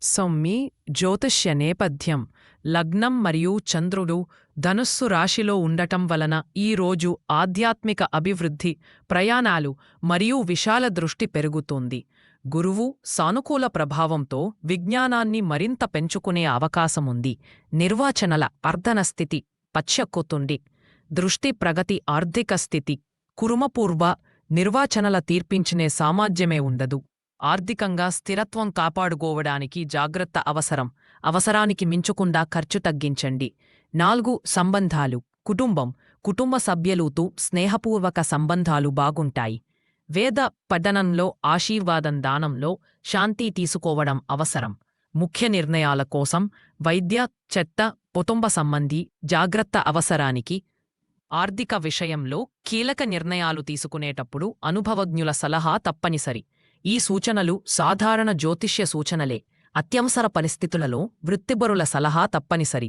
సొమ్మి జ్యోతిష్య నేపథ్యం లగ్నం మరియు చంద్రుడు ధనుస్సు రాశిలో ఉండటం వలన ఈ రోజు ఆధ్యాత్మిక అభివృద్ధి ప్రయాణాలు మరియు విశాల దృష్టి పెరుగుతోంది. గురువు సానుకూల ప్రభావంతో విజ్ఞానాన్ని మరింత పెంచుకునే అవకాశముంది. నిర్వచనల అర్ధనస్థితి పచ్చకొతుంది. దృష్టి ప్రగతి ఆర్థిక స్థితి కురుమపూర్వ నిర్వచనల తీర్పించనే సామర్థ్యమే ఉండదు. ఆర్థికంగా స్థిరత్వం కాపాడుకోవడానికి జాగ్రత్త అవసరం. అవసరానికి మించకుండా ఖర్చు తగ్గించండి. 4 సంబంధాలు కుటుంబ సభ్యులతో స్నేహపూర్వక సంబంధాలు బాగుంటాయి. వేద పఠనంలో ఆశీర్వాదం దానంలో శాంతి తీసుకోవడం అవసరం. ముఖ్య నిర్ణయాల కోసం వైద్య చెత్త కుటుంబ సంబంధి జాగ్రత్త అవసరానికి. ఆర్థిక విషయంలో కీలక నిర్ణయాలు తీసుకునేటప్పుడు అనుభవజ్ఞుల సలహా తప్పనిసరి. ఈ సూచనలు సాధారణ జ్యోతిష్య సూచనలే. అత్యవసర పరిస్థితులలో వృత్తిపరుల సలహా తప్పనిసరి.